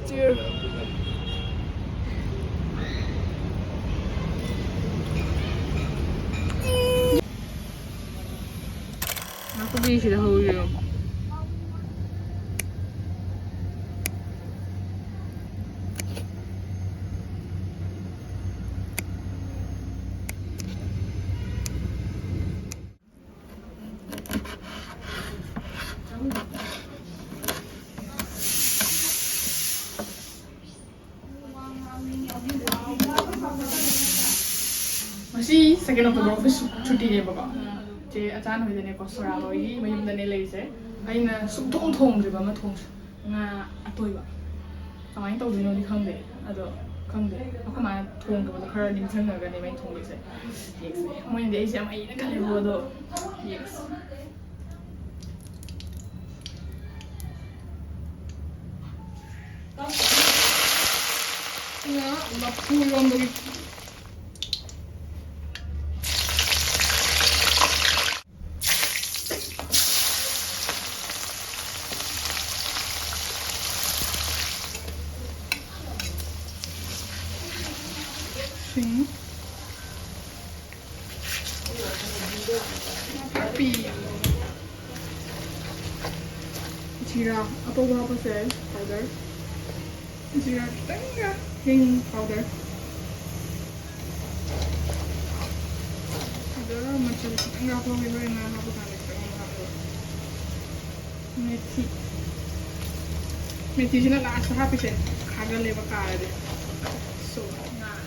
dear. Aku beli sudah hulu. Masih second of the office छुट्टी ने बगा जे अचानक हुई देने को सोरा होगी मैं युद्ध ने ले इसे आइना सुबह थोंग जब मैं थोंग ना अतोइबा कमाई तो दिनों दिखाऊं दे अदो खाऊं दे aku मां थोंग के मतलब खरा निम्सन ना करने मैं थोंग इसे yes मैं इंदे इसे मैं इन्हें खाली वो दो yes ना लपू एरोम्बा की Sim. Tapi Jira Atoiba apa sih powder Jira tengah hing powder ada macam enggak apa apa yang apa kan itu Meitei sih nak asal apa sih kagak lewat kali so nah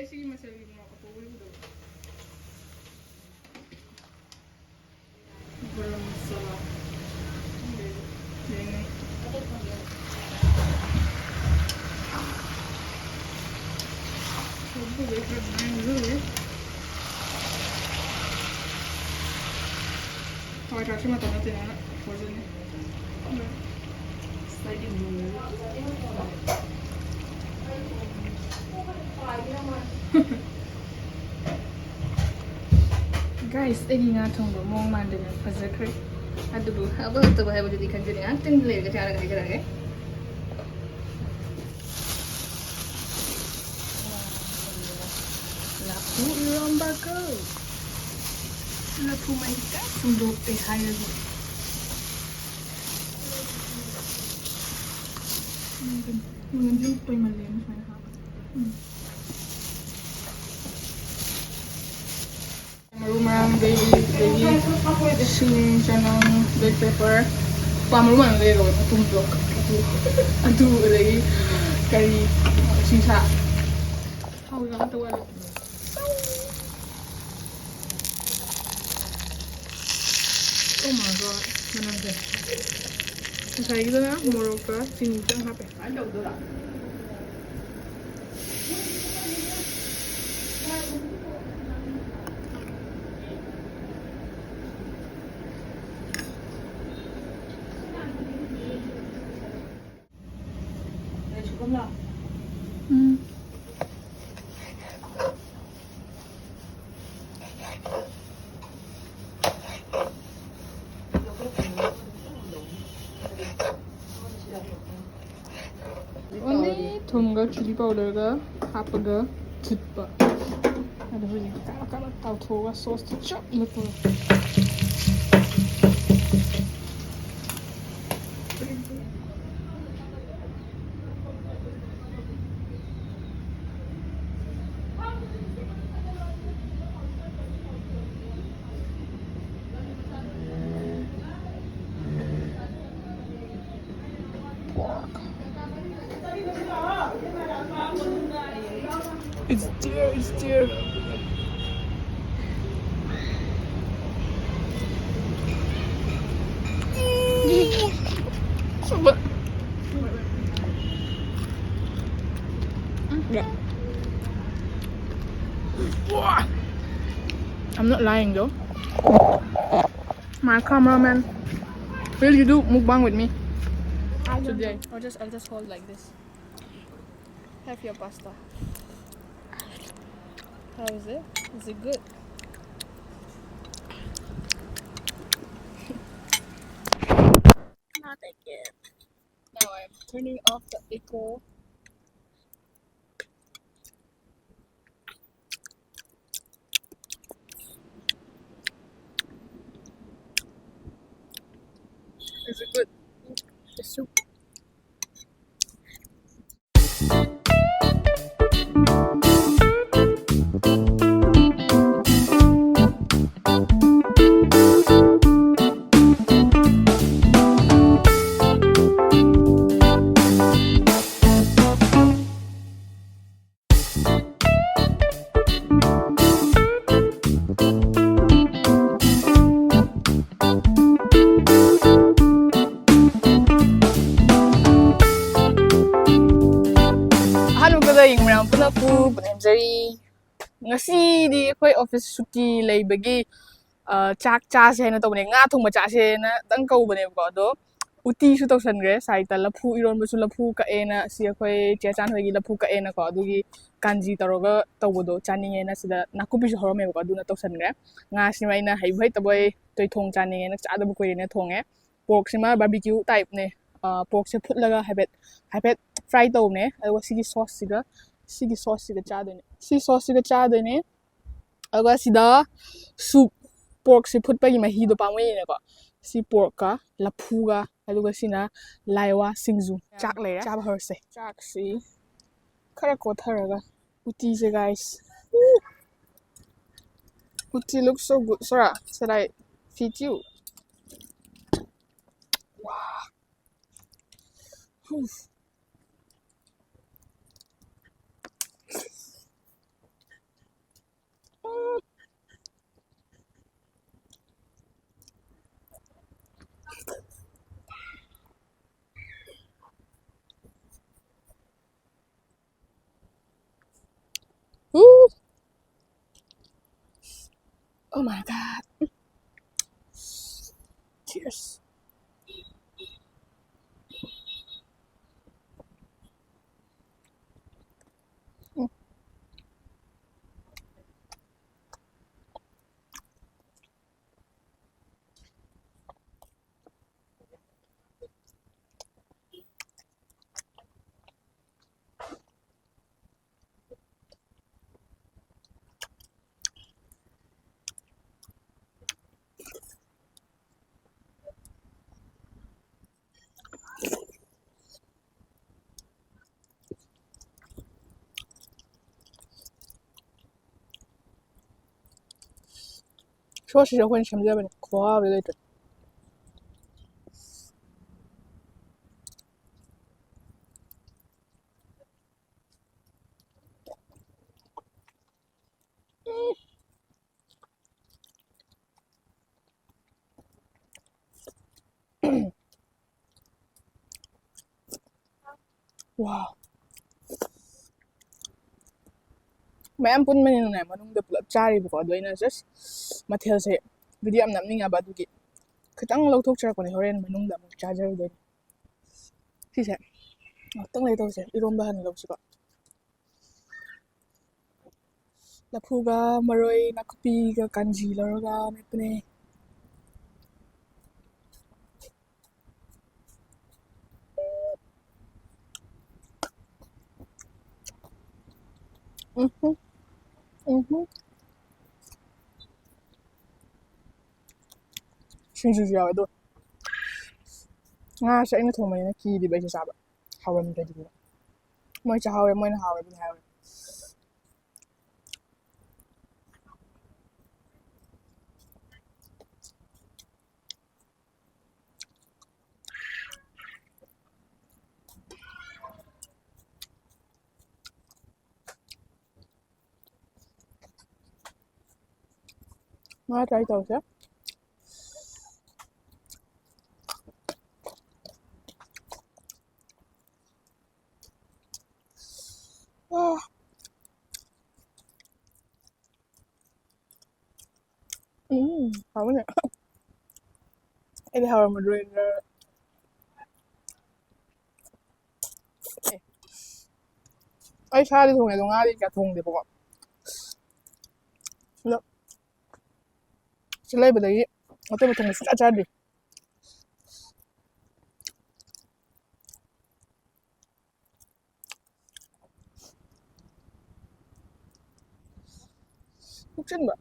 sih masih lagi mau ke Pulau itu. Belum salah. Ini. Coba lihat main dulu ya. Kalau kasih mata nanti anak, fotonya. Sliding dulu. Guys, ini nga thongba mong mande na fazakre. Adubu, abo to ba habo di kanjuri antin le ga tara ga ga. Laphu Eromba go. Laphu maika sundok pe hayo. Mungkin jumpa malem mana ha. Marumang baby sing sanang bell pepper pamarumang lego tundok adu lagi kari sisa how lang to wala oh my god manang saya gitu na moroka sinisang hape ada udah Only thongba chili powder ga hapaga chutpa. Ada beri kala tau thoga sauce to chop lupa. It's dear, it's dear. Coba. Yeah. Wah. I'm not lying though. My cameraman, will you do mukbang with me? I don't today. know. I'll just hold like this. Have your pasta. How is it? Is it good? Not again. Now I'm turning off the echo. Is it good? The soup. ꯑꯍꯥꯟꯕꯗ ꯌꯦꯡꯕ ꯃꯌꯥꯝ ꯄꯨꯟꯅ ꯄꯨꯅꯦꯝꯖꯔꯤ ꯉꯁꯤꯗꯤ ꯑꯩꯈꯣꯏ office ꯁꯨꯇꯤ ꯂꯩꯕꯒꯤ ꯆꯥꯛ ꯆꯥꯁꯦ ꯍꯥꯏꯅ ꯇꯧꯕꯅꯦ ꯉꯥ ꯊꯣꯡꯕ ꯆꯥꯁꯦꯅ ꯇꯪ ꯀꯧꯕꯅꯦꯕꯀꯣ ꯑꯗꯣ ꯎꯇꯤꯁꯨ ꯇꯧꯁꯟꯈ꯭ꯔꯦ ꯁꯥꯏꯠꯇ ꯂꯐꯨ ꯏꯔꯣꯟꯕꯁꯨ ꯂꯐꯨ ꯀꯛꯑꯦꯅ ꯁꯤ ꯑꯩꯈꯣꯏ ꯆꯦ ꯆꯥꯟ ꯍꯣꯏꯒꯤ ꯂꯐꯨ ꯀꯛꯑꯦꯅꯀꯣ ꯑꯗꯨꯒꯤ ꯀꯥꯟꯖꯤ ꯇꯧꯔꯒ ꯇꯧꯕꯗꯣ ꯆꯥꯅꯤꯡꯉꯦꯅ ꯁꯤꯗ ꯅꯥꯀꯨꯞꯄꯤꯁꯨ ꯍꯧꯔꯝꯃꯦꯕꯀꯣ ꯑꯗꯨꯅ ꯇꯧꯁꯟꯈ꯭ꯔꯦ ꯉꯥꯁꯤꯃ ꯑꯩꯅ ꯍꯩꯕ ꯍꯩꯇꯕꯣꯏ ꯇꯣꯏꯊꯣꯡ ꯆꯥꯅꯤꯡꯉꯦꯅ ꯆꯥꯗꯕ ꯀꯨꯏꯔꯦꯅ ꯊꯣꯡꯉꯦ ꯄꯣꯔꯛꯁꯤꯃ ꯕꯥꯔꯕꯤꯀ꯭ꯌꯨ ꯇꯥꯏꯞꯅꯦ ꯄꯣꯔꯛꯁꯦ ꯐꯨꯠꯂꯒ ꯍꯥꯏꯐꯦꯠ ꯐ꯭ꯔꯥꯏ ꯇꯧꯕꯅꯦ ꯑꯗꯨꯒ ꯁꯤꯒꯤ ꯁꯣꯁꯁꯤꯒ ꯆꯥꯗꯣꯏꯅꯦ ꯁꯤ ꯁꯣꯁꯁꯤꯒ ꯆꯥꯗꯣꯏꯅꯦ ꯑꯗꯨꯒ ꯁꯤꯗ ꯁꯨꯞ ꯄꯣꯔꯛꯁꯦ ꯐꯨꯠꯄꯒꯤ ꯃꯍꯤꯗꯣ ꯄꯥꯝꯃꯨꯏꯅꯦꯀꯣ ꯁꯤ ꯄꯣꯔꯛꯀ ꯂꯐꯨꯒ ꯑꯗꯨꯒ ꯁꯤꯅ ꯂꯥꯏꯋꯥ ꯁꯤꯡꯖꯨ ꯆꯥꯛ ꯂꯩꯔꯦ ꯆꯥꯕ ꯍꯧꯔꯁꯦ ꯆꯥꯛꯁꯤ ꯈꯔ ꯀꯣꯊꯔꯒ 우티제 guys. 우티 looks so good. Sora, should I feed you? Whew. Woo. Oh my god. Cheers. 소시지 혼이 잠자면 고아를 해줘. 와. ꯃꯌꯥꯝ ꯄꯨꯟꯕꯅꯤꯅꯅꯦ ꯃꯅꯨꯡꯗ ꯄꯨꯂꯞ ꯆꯥꯔꯤꯕꯀꯣ ꯑꯗꯣ ꯑꯩꯅ ꯖꯁ ꯃꯊꯦꯜꯁꯦ ꯚꯤꯗꯤꯑꯣ ꯌꯥꯝ ꯅꯝꯅꯤꯡꯉꯕ ꯑꯗꯨꯒꯤ ꯈꯤꯇꯪ ꯂꯧꯊꯣꯛꯆꯔꯛꯄꯅꯦ ꯍꯣꯔꯦꯟ ꯃꯅꯨꯡꯗ ꯑꯃꯨꯛ ꯆꯥꯖꯔꯨꯗꯣꯏꯅꯤ ꯁꯤꯁꯦ ꯉꯥꯛꯇꯪ ꯂꯩ ꯇꯧꯁꯦ ꯏꯔꯣꯝꯕ ꯍꯥꯟꯅ ꯂꯧꯁꯤꯀꯣ ꯂꯐꯨꯒ ꯃꯔꯣꯏ ꯅꯥꯀꯨꯞꯄꯤꯒ ꯀꯥꯟꯖꯤ ꯂꯧꯔꯒ ꯃꯦꯠꯄꯅꯦ ꯁꯤꯡꯖꯨꯁꯨ ꯌꯥꯎꯋꯦ ꯑꯗꯣ ꯉꯥꯁꯦ ꯑꯩꯅ ꯊꯣꯡꯕꯅꯤꯅ ꯀꯤꯗꯦꯕ ꯑꯩꯁꯦ ꯆꯥꯕ ꯍꯥꯎꯔꯝꯗ꯭ꯔꯗꯤ ꯃꯣꯏ ꯆꯥꯍꯧꯔꯦ ꯃꯣꯏꯅ ꯍꯥꯎꯔꯦꯕꯨꯗꯤ ꯍꯥꯏꯍꯧꯔꯦ ꯉꯥ ꯇ꯭ꯔꯥꯏ ꯇꯧꯁꯦ 하우네. 이게 하우면 루인을 ꯑꯩ ꯁꯥꯗꯤ ꯊꯣꯡꯉꯦ ꯑꯗꯣ ꯉꯥꯗꯤ ꯀꯌꯥ ꯊꯣꯡꯗꯦꯕꯀꯣ ꯑꯗꯣ ꯁꯤ ꯂꯩꯕꯗꯒꯤ ꯑꯇꯣꯞꯄ ꯊꯣꯡꯕ ꯁꯨꯡꯆꯥ ꯆꯥꯗ꯭ꯔꯤ ꯍꯨꯛꯆꯤꯟꯕ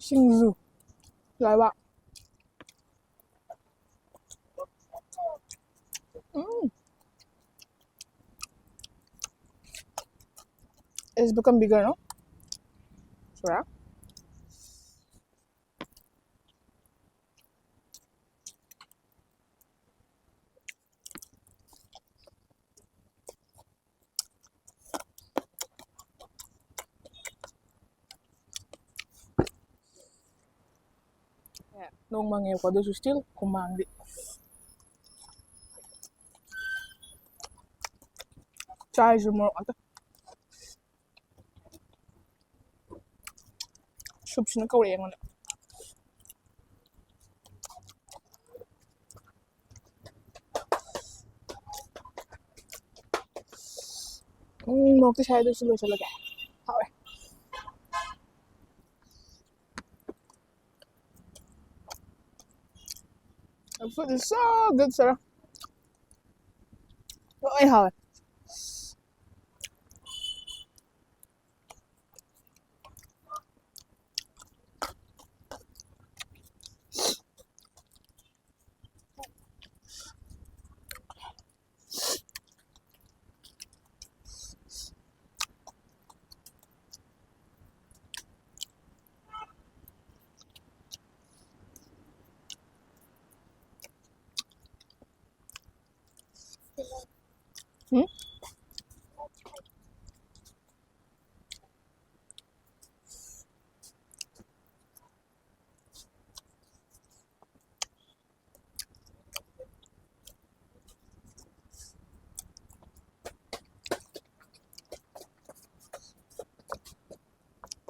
ꯁꯤꯡꯖꯨ ꯂꯥꯏꯋꯥ It's become bigger, no? Sure. Nung mga ko doon still kumangdi. Chai mo ato. Soup sino ka ulit ng Mo to siya doon sila talaga. Hawe. The food is so good, sir. Ay, hawe.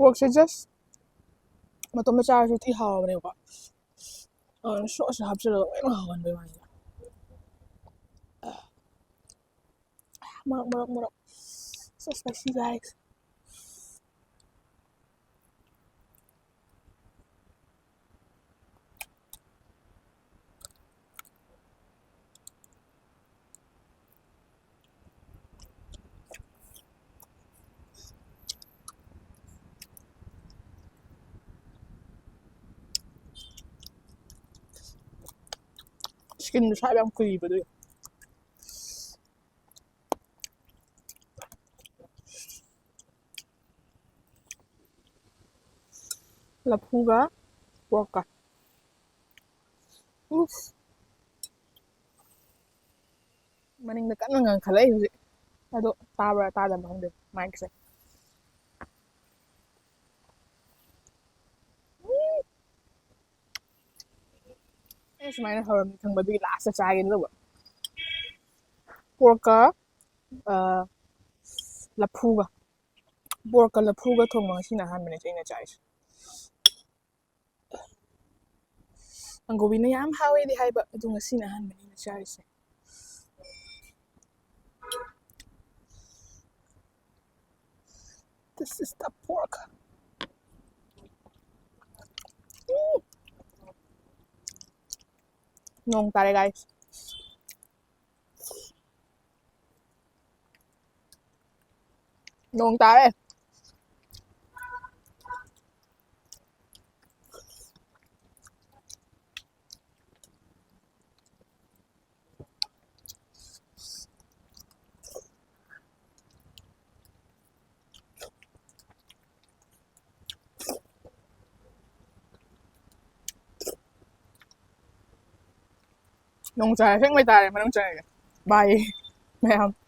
Pork just matong masyara siya ti hawa na ko. So sa hapsilo ay mahawan ba man. Marok. So spicy, guys. Skin mo siya ang kuliba doon. Laphu ga pork ka. Oof. Maning na ka nang kalay hujik. Ado tabra tada bang de mic se. Sumaya hawam thongba bi last sa chagin lo. Pork ka laphu ga. Pork ka laphu ga thongba sina han mene chaina chais. Ang gobi na yam hawe di haiba adu ngasi na han mene chais. This is the pork. Nong tare, guys. Nong tare. Nong tare, phết mày tare mà nong tare. Bye. Mẹ không?